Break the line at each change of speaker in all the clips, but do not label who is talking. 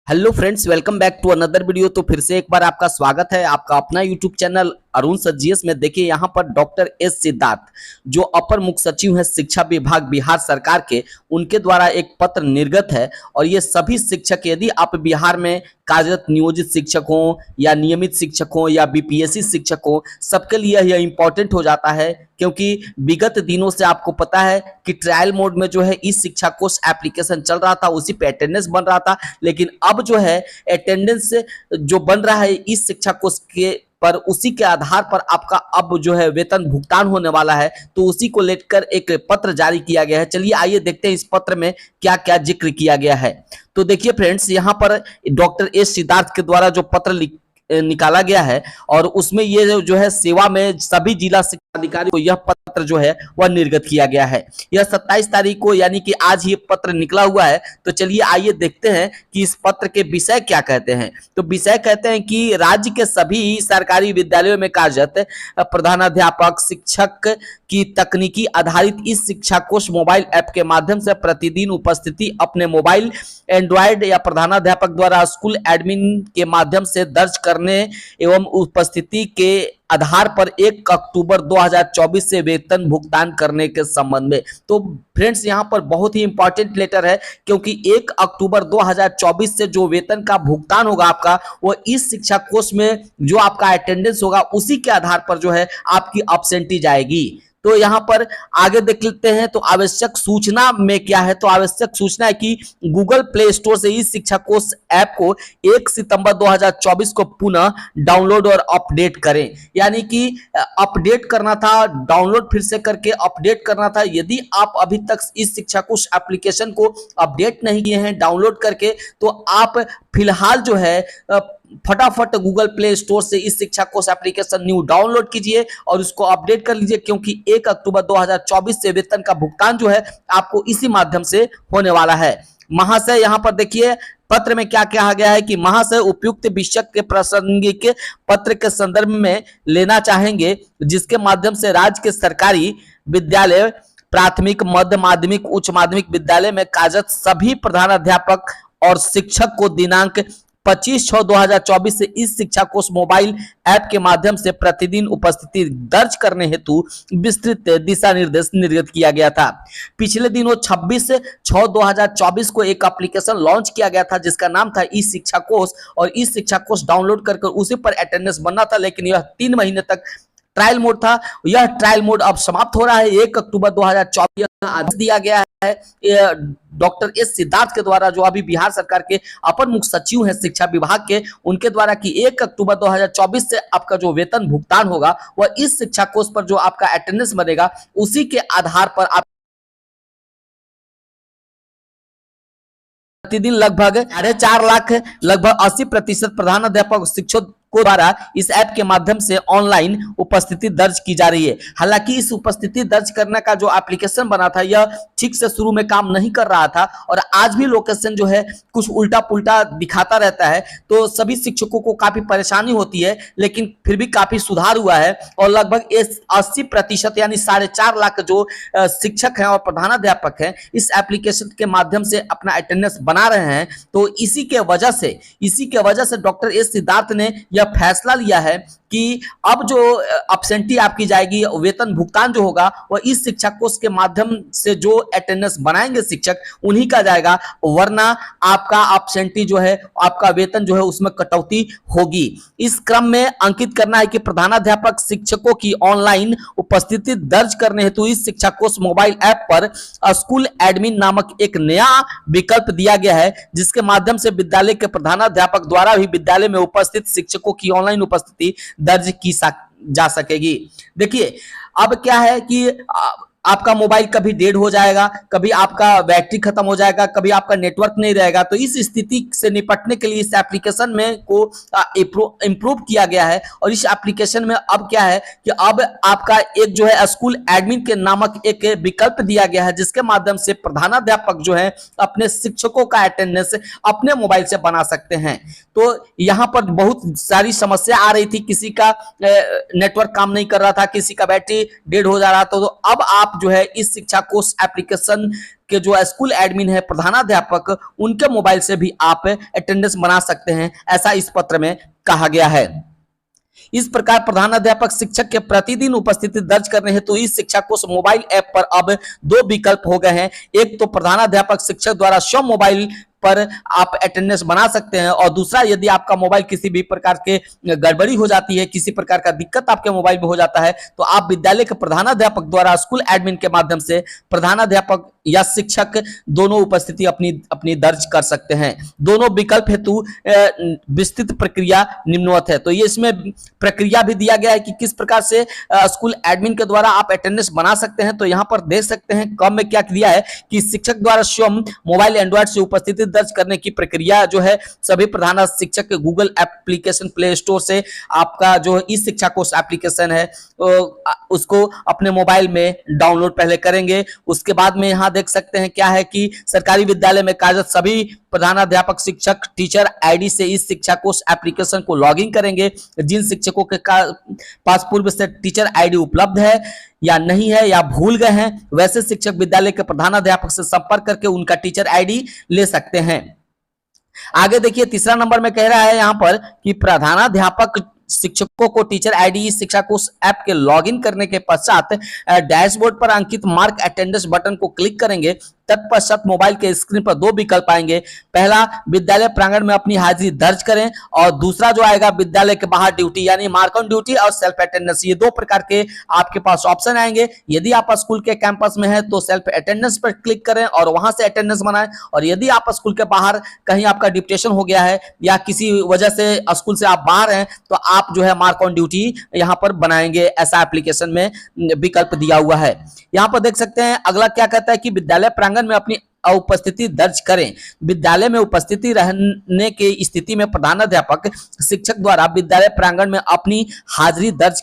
Hello friends, welcome back to another video. तो फिर से एक बार आपका स्वागत है आपका अपना YouTube channel Arun sir GS में। देखिए यहाँ पर डॉक्टर एस सिद्धार्थ जो अपर मुख्य सचिव हैं शिक्षा विभाग बिहार सरकार के, उनके द्वारा एक पत्र निर्गत है। और ये सभी शिक्षक, यदि आप बिहार में कार्यरत नियोजित शिक्षक हो या नियमित शिक्षक हो या बीपीएससी शिक्षक हो, सबके लिए यह इंपॉर्टेंट हो जाता है। क्योंकि विगत दिनों से आपको पता है कि ट्रायल मोड में जो है इस शिक्षा कोर्स एप्लीकेशन चल रहा था, उसी पे अटेंडेंस बन रहा था। लेकिन अब जो है अटेंडेंस जो बन रहा है इस शिक्षा कोर्स के पर, उसी के आधार पर आपका अब जो है वेतन भुगतान होने वाला है। तो उसी को लेकर एक पत्र जारी किया गया है। चलिए आइए देखते हैं इस पत्र में क्या क्या जिक्र किया गया है। तो देखिए फ्रेंड्स, यहाँ पर डॉक्टर एस सिद्धार्थ के द्वारा जो पत्र निकाला गया है और उसमें ये जो है सेवा में सभी जिला शिक्षा अधिकारी को यह पत्र जो है वह निर्गत किया गया है। यह 27 तारीख को यानी कि आज ये पत्र निकला हुआ है। तो चलिए आइए देखते हैं कि इस पत्र के विषय क्या कहते हैं। तो विषय कहते हैं कि राज्य के सभी सरकारी विद्यालयों में कार्यरत प्रधानाध्यापक शिक्षक की तकनीकी आधारित इस शिक्षा कोष मोबाइल ऐप के माध्यम से प्रतिदिन उपस्थिति अपने मोबाइल, एंड्रॉयड या प्रधानाध्यापक द्वारा स्कूल एडमिन के माध्यम से दर्ज करने एवं उपस्थिति के आधार पर 1 अक्टूबर 2024 से वेतन भुगतान करने के संबंध में। तो फ्रेंड्स, यहाँ पर बहुत ही इंपॉर्टेंट लेटर है, क्योंकि 1 अक्टूबर 2024 से जो वेतन का भुगतान होगा आपका, वो इस शिक्षा कोष में जो आपका अटेंडेंस होगा उसी के आधार पर जो है आपकी एब्सेंटी जाएगी। तो यहाँ पर आगे देख लेते हैं। तो आवश्यक सूचना में क्या है, तो आवश्यक सूचना है कि गूगल प्ले स्टोर से इस शिक्षा कोष ऐप को 1 सितंबर 2024 को पुनः डाउनलोड और अपडेट करें। यानी कि अपडेट करना था, डाउनलोड फिर से करके अपडेट करना था। यदि आप अभी तक इस शिक्षा कोष एप्लीकेशन को अपडेट नहीं किए हैं डाउनलोड करके, तो आप फिलहाल जो है फटाफट गूगल प्ले स्टोर से इस शिक्षा कोष एप्लीकेशन न्यू डाउनलोड कीजिए और उसको अपडेट कर लीजिए। क्योंकि 1 अक्टूबर 2024 से वेतन का भुगतान जो है आपको इसी माध्यम से होने वाला है। महाशय, यहाँ पर देखिए पत्र में क्या कहा गया है कि महाशय उपयुक्त विषय के प्रासंगिक पत्र के संदर्भ में लेना चाहेंगे, जिसके माध्यम से राज्य के सरकारी विद्यालय, प्राथमिक, मध्य माध्यमिक, उच्च माध्यमिक विद्यालय में कार्यरत सभी प्रधानाध्यापक और शिक्षक को दिनांक 25/6/2024 से इस शिक्षा कोष मोबाइल ऐप के माध्यम से प्रतिदिन उपस्थिति दर्ज करने हेतु विस्तृत दिशा निर्देश निर्गत किया गया था। पिछले दिनों 26/6/2024 को एक एप्लीकेशन लॉन्च किया गया था जिसका नाम था ई शिक्षा कोष, और इस शिक्षा कोष डाउनलोड कर उसी पर अटेंडेंस बनना था। लेकिन यह 3 महीने तक ट्रायल मोड था। यह ट्रायल मोड अब समाप्त हो रहा है। 1 अक्टूबर 2024 आदेश दिया गया है डॉक्टर एस सिद्धार्थ के द्वारा, जो अभी बिहार सरकार के अपर मुख्य सचिव हैं शिक्षा विभाग के, उनके द्वारा कि 1 अक्टूबर 2024 से आपका जो वेतन भुगतान होगा वह इस शिक्षा कोष पर जो आपका अटेंडेंस बनेगा उसी के आधार पर आप प्रतिदिन लगभग 4.5 लाख, लगभग 80% प्रधानाध्यापक शिक्षक को द्वारा इस ऐप के माध्यम से ऑनलाइन उपस्थिति दर्ज की जा रही है। हालांकि इस उपस्थिति दर्ज करने का जो एप्लीकेशन बना था यह ठीक से शुरू में काम नहीं कर रहा था और आज भी लोकेशन जो है कुछ उल्टा पुल्टा दिखाता रहता है। तो सभी शिक्षकों को काफी परेशानी होती है, लेकिन फिर भी काफी सुधार हुआ है और लगभग 80% यानी 4.5 लाख जो शिक्षक हैं और प्रधानाध्यापक हैं इस एप्लीकेशन के माध्यम से अपना अटेंडेंस बना रहे हैं। तो इसी के वजह से डॉक्टर एस सिद्धार्थ ने यह फैसला लिया है कि अब जो एब्सेंटी आपकी जाएगी, वेतन भुगतान जो होगा वह इस शिक्षा कोष के माध्यम से जो अटेंडेंस बनाएंगे शिक्षक उन्हीं का जाएगा, वरना आपका एब्सेंटी जो है, आपका वेतन जो है उसमें कटौती होगी। इस क्रम में अंकित करना है कि प्रधानाध्यापक शिक्षकों की ऑनलाइन उपस्थिति दर्ज करने हेतु इस शिक्षा कोष मोबाइल ऐप पर स्कूल एडमिन नामक एक नया विकल्प दिया गया है, जिसके माध्यम से विद्यालय के प्रधानाध्यापक द्वारा भी विद्यालय में उपस्थित शिक्षकों की ऑनलाइन उपस्थिति दर्ज की जा सकेगी। देखिए अब क्या है कि आपका मोबाइल कभी डेड हो जाएगा, कभी आपका बैटरी खत्म हो जाएगा, कभी आपका नेटवर्क नहीं रहेगा। तो इस स्थिति से निपटने के लिए इस एप्लीकेशन में को इम्प्रूव किया गया है। और इस एप्लीकेशन में अब क्या है कि अब आपका एक जो है स्कूल एडमिन के नामक एक विकल्प दिया गया है, जिसके माध्यम से प्रधानाध्यापक जो है अपने शिक्षकों का अटेंडेंस अपने मोबाइल से बना सकते हैं। तो यहाँ पर बहुत सारी समस्या आ रही थी, किसी का नेटवर्क काम नहीं कर रहा था, किसी का बैटरी डेड हो जा रहा था। तो अब आप आप जो है इस शिक्षा कोष एप्लीकेशन के जो स्कूल एडमिन है, प्रधानाध्यापक, उनके मोबाइल से भी आप अटेंडेंस बना सकते हैं, ऐसा इस पत्र में कहा गया है। इस प्रकार प्रधानाध्यापक शिक्षक के प्रतिदिन उपस्थिति दर्ज करने हेतु तो इस शिक्षा कोष मोबाइल ऐप पर अब 2 विकल्प हो गए हैं। एक तो प्रधानाध्यापक शिक्षक द्वारा स्वयं मोबाइल पर आप अटेंडेंस बना सकते हैं, और दूसरा यदि आपका मोबाइल किसी भी प्रकार के गड़बड़ी हो जाती है, किसी प्रकार का दिक्कत आपके मोबाइल में हो जाता है, तो आप विद्यालय के प्रधानाध्यापक द्वारा स्कूल एडमिन के माध्यम से प्रधानाध्यापक या शिक्षक दोनों उपस्थिति अपनी दर्ज कर सकते हैं। दोनों विकल्प हेतु विस्तृत प्रक्रिया निम्नवत है। तो ये इसमें प्रक्रिया भी दिया गया है कि किस प्रकार से स्कूल एडमिन के द्वारा आप अटेंडेंस बना सकते हैं। तो यहाँ पर देख सकते हैं क्रम में क्या दिया है कि शिक्षक द्वारा स्वयं मोबाइल एंड्रॉइड से उपस्थिति दर्ज करने की प्रक्रिया जो है सभी प्रधान शिक्षक के गूगल एप्लीकेशन प्ले स्टोर से आपका जो ई शिक्षा कोष एप्लीकेशन है उसको अपने मोबाइल में डाउनलोड पहले करेंगे। उसके बाद में यहाँ देख सकते हैं क्या है कि सरकारी विद्यालय में कार्यरत सभी प्रधानाध्यापक शिक्षक टीचर आईडी से इस शिक्षा कोष एप्लीकेशन को लॉगिन करेंगे। जिन शिक्षकों के पास पूर्व से टीचर आईडी उपलब्ध है या नहीं है या भूल गए हैं, वैसे शिक्षक विद्यालय के प्रधानाध्यापक से संपर्क करके उनका टीचर आईडी ले सकते हैं। आगे देखिए तीसरा नंबर में कह रहा है यहाँ पर कि प्रधानाध्यापक शिक्षकों को टीचर आईडी शिक्षा कोष ऐप के लॉगिन करने के पश्चात डैशबोर्ड पर अंकित मार्क अटेंडेंस बटन को क्लिक करेंगे। तत्पश्चात मोबाइल के स्क्रीन पर 2 विकल्प आएंगे। पहला, विद्यालय प्रांगण में अपनी हाजिरी दर्ज करें, और दूसरा जो आएगा विद्यालय के बाहर ड्यूटी यानी मार्क ऑन ड्यूटी और सेल्फ अटेंडेंस। ये 2 प्रकार के आपके पास ऑप्शन आएंगे। यदि आप स्कूल के कैंपस में है तो सेल्फ अटेंडेंस पर क्लिक करें और वहां से अटेंडेंस बनाएं, और यदि आप स्कूल के बाहर कहीं आपका डिप्टेशन हो गया है या किसी वजह से स्कूल से आप बाहर हैं तो आप जो है मार्क ऑन ड्यूटी यहां पर बनाएंगे। ऐसा एप्लीकेशन में विकल्प दिया हुआ है। यहां पर देख सकते हैं अगला क्या कहता है कि विद्यालय प्रांगण में अपनी उपस्थिति दर्ज करें। विद्यालय में उपस्थिति रहने की स्थिति में प्रधानाध्यापक शिक्षक द्वारा विद्यालय प्रांगण में अपनी हाजिरी दर्ज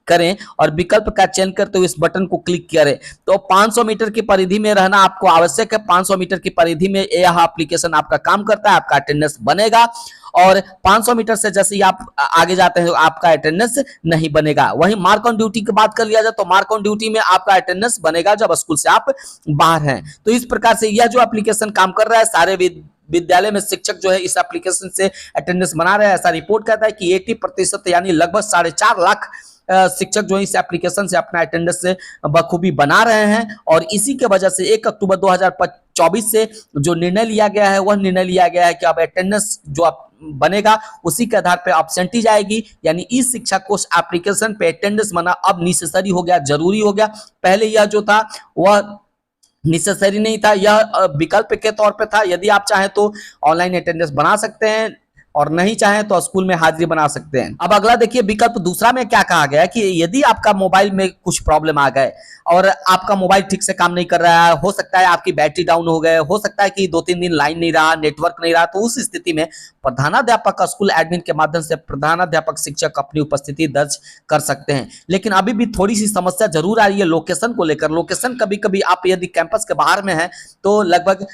करें और विकल्प का चयन करते हुए इस बटन को क्लिक करें। तो 500 मीटर की परिधि में रहना आपको आवश्यक है। 500 मीटर की परिधि में यह एप्लीकेशन आपका काम करता है, आपका अटेंडेंस बनेगा, और 500 मीटर से जैसे ही आप आगे जाते हैं तो आपका अटेंडेंस नहीं बनेगा। वहीं मार्क ऑन ड्यूटी की बात कर लिया जाए तो मार्क ऑन ड्यूटी में आपका अटेंडेंस बनेगा जब स्कूल से आप बाहर हैं। तो इस प्रकार से यह जो एप्लीकेशन काम कर रहा है, सारे विद्यालय में शिक्षक जो है इस एप्लीकेशन से अटेंडेंस बना रहे हैं। ऐसा रिपोर्ट कहता है कि 80% यानी लगभग 4.5 लाख शिक्षक जो है इस एप्लीकेशन से अपना अटेंडेंस से बखूबी बना रहे हैं। और इसी के वजह से 1 अक्टूबर 2024 से जो निर्णय लिया गया है वह निर्णय लिया गया है कि अब अटेंडेंस जो आप बनेगा उसी के आधार पर एब्सेंटीज आएगी। यानी इस शिक्षा कोष एप्लीकेशन पे अटेंडेंस बना अब नेसेसरी हो गया, जरूरी हो गया। पहले यह जो था वह नेसेसरी नहीं था, यह विकल्प के तौर पे था। यदि आप चाहें तो ऑनलाइन अटेंडेंस बना सकते हैं और नहीं चाहें तो स्कूल में हाजिरी बना सकते हैं। अब अगला देखिए विकल्प दूसरा में क्या कहा गया है कि यदि आपका मोबाइल में कुछ प्रॉब्लम आ गए और आपका मोबाइल ठीक से काम नहीं कर रहा है, हो सकता है आपकी बैटरी डाउन हो गए, हो सकता है कि 2-3 दिन लाइन नहीं रहा, नेटवर्क नहीं रहा, तो उस स्थिति में प्रधानाध्यापक स्कूल एडमिन के माध्यम से प्रधानाध्यापक शिक्षक अपनी उपस्थिति दर्ज कर सकते हैं। लेकिन अभी भी थोड़ी सी समस्या जरूर आ रही है लोकेशन को लेकर। लोकेशन कभी कभी आप यदि कैंपस के बाहर में है तो लगभग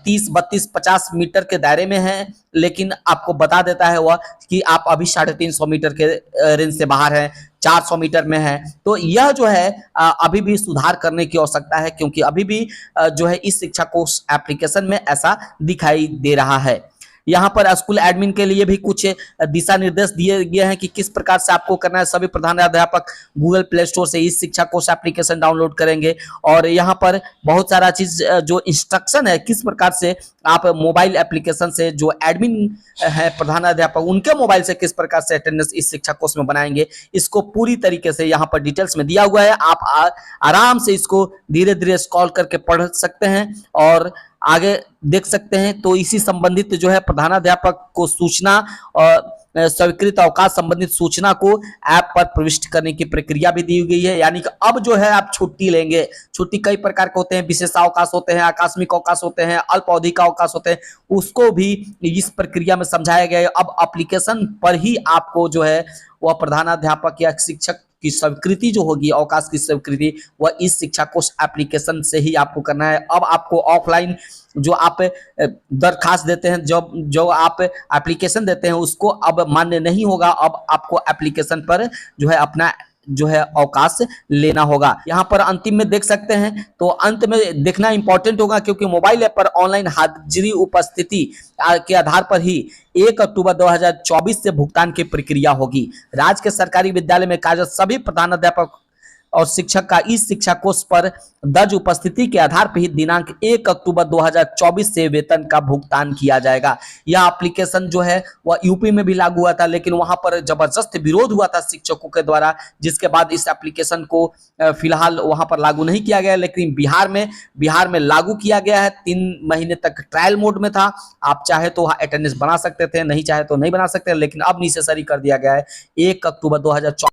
30, 32, 50 मीटर के दायरे में है, लेकिन आपको बता देता है वह कि आप अभी 350 मीटर के रेंज से बाहर हैं, 400 मीटर में है। तो यह जो है अभी भी सुधार करने की आवश्यकता है, क्योंकि अभी भी जो है इस शिक्षा कोष एप्लीकेशन में ऐसा दिखाई दे रहा है। यहाँ पर स्कूल एडमिन के लिए भी कुछ दिशा निर्देश दिए गए हैं कि किस प्रकार से आपको करना है। सभी प्रधानाध्यापक गूगल प्ले स्टोर से इस शिक्षा कोष एप्लीकेशन डाउनलोड करेंगे, और यहाँ पर बहुत सारा चीज जो इंस्ट्रक्शन है किस प्रकार से आप मोबाइल एप्लीकेशन से जो एडमिन है प्रधानाध्यापक उनके मोबाइल से किस प्रकार से अटेंडेंस इस शिक्षा कोष में बनाएंगे, इसको पूरी तरीके से यहाँ पर डिटेल्स में दिया हुआ है। आप आराम से इसको धीरे धीरे स्क्रॉल करके पढ़ सकते हैं और आगे देख सकते हैं। तो इसी संबंधित जो है प्रधानाध्यापक को सूचना और स्वीकृत अवकाश संबंधित सूचना को ऐप पर प्रविष्ट करने की प्रक्रिया भी दी गई है। यानी कि अब जो है आप छुट्टी लेंगे, छुट्टी कई प्रकार के होते हैं, विशेष अवकाश होते हैं, आकस्मिक अवकाश होते हैं, अल्प अवधि का अवकाश होते हैं, उसको भी इस प्रक्रिया में समझाया गया है। अब एप्लीकेशन पर ही आपको जो है वह प्रधानाध्यापक या शिक्षक की स्वीकृति जो होगी, अवकाश की स्वीकृति, वह इस शिक्षा कोष एप्लीकेशन से ही आपको करना है। अब आपको ऑफलाइन जो आप दरखास्त देते हैं, जो आप एप्लीकेशन देते हैं उसको अब मान्य नहीं होगा। अब आपको एप्लीकेशन पर जो है अपना जो है अवकाश लेना होगा। यहाँ पर अंतिम में देख सकते हैं, तो अंत में देखना इंपॉर्टेंट होगा क्योंकि मोबाइल ऐप पर ऑनलाइन हाजिरी उपस्थिति के आधार पर ही 1 अक्टूबर 2024 से भुगतान की प्रक्रिया होगी। राज्य के सरकारी विद्यालय में कार्यरत सभी प्रधानाध्यापक और शिक्षक का इस शिक्षा कोष पर दर्ज उपस्थिति के आधार पर ही दिनांक 1 अक्टूबर 2024 से वेतन का भुगतान किया जाएगा। यह एप्लीकेशन जो है वह यूपी में भी लागू हुआ था, लेकिन वहां पर जबरदस्त विरोध हुआ था शिक्षकों के द्वारा, जिसके बाद इस एप्लीकेशन को फिलहाल वहां पर लागू नहीं किया गया। लेकिन बिहार में लागू किया गया है। 3 महीने तक ट्रायल मोड में था। आप चाहे तो अटेंडेंस बना सकते थे, नहीं चाहे तो नहीं बना सकते, लेकिन अब नेसेसरी कर दिया गया है। 1 अक्टूबर 2024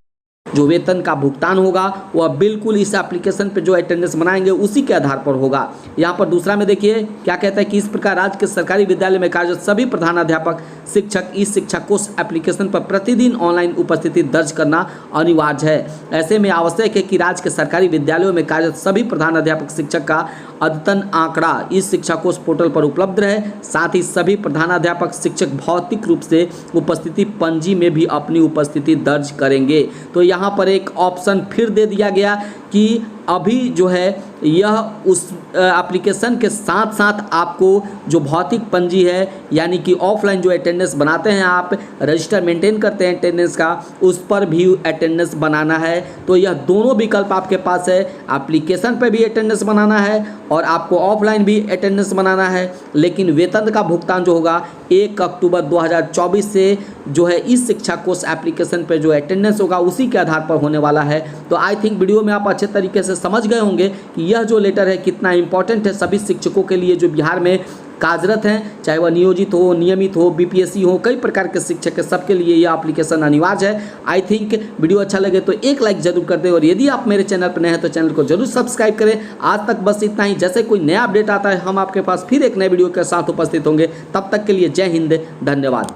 जो वेतन का भुगतान होगा वह बिल्कुल इस एप्लीकेशन पे जो अटेंडेंस बनाएंगे उसी के आधार पर होगा। यहाँ पर दूसरा में देखिए क्या कहता है कि इस प्रकार राज्य के सरकारी विद्यालय में कार्यरत सभी प्रधानाध्यापक शिक्षक इस शिक्षा कोष एप्लीकेशन पर प्रतिदिन ऑनलाइन उपस्थिति दर्ज करना अनिवार्य है। ऐसे में आवश्यक है कि राज्य के सरकारी विद्यालयों में कार्यरत सभी प्रधानाध्यापक शिक्षक का अद्यतन आंकड़ा इस शिक्षा कोष पोर्टल पर उपलब्ध रहे। साथ ही सभी प्रधानाध्यापक शिक्षक भौतिक रूप से उपस्थिति पंजी में भी अपनी उपस्थिति दर्ज करेंगे। तो यहाँ पर एक ऑप्शन फिर दे दिया गया कि अभी जो है यह उस एप्लीकेशन के साथ साथ आपको जो भौतिक पंजी है यानी कि ऑफलाइन जो अटेंडेंस बनाते हैं, आप रजिस्टर मेंटेन करते हैं अटेंडेंस का, उस पर भी अटेंडेंस बनाना है। तो यह दोनों विकल्प आपके पास है। एप्लीकेशन पर भी अटेंडेंस बनाना है और आपको ऑफलाइन भी अटेंडेंस बनाना है। लेकिन वेतन का भुगतान जो होगा 1 अक्टूबर 2024 से जो है इस शिक्षा कोष एप्लीकेशन पर जो अटेंडेंस होगा उसी के आधार पर होने वाला है। तो आई थिंक वीडियो में आप अच्छे तरीके से समझ गए होंगे कि यह जो लेटर है कितना इंपॉर्टेंट है सभी शिक्षकों के लिए जो बिहार में कार्यरत हैं, चाहे वह नियोजित हो, नियमित हो, बीपीएससी हो, कई प्रकार के शिक्षक है, सबके लिए यह एप्लीकेशन अनिवार्य है। आई थिंक वीडियो अच्छा लगे तो एक लाइक जरूर कर दें और यदि आप मेरे चैनल पर नए हैं तो चैनल को जरूर सब्सक्राइब करें। आज तक बस इतना ही। जैसे कोई नया अपडेट आता है हम आपके पास फिर एक नए वीडियो के साथ उपस्थित होंगे। तब तक के लिए जय हिंद, धन्यवाद।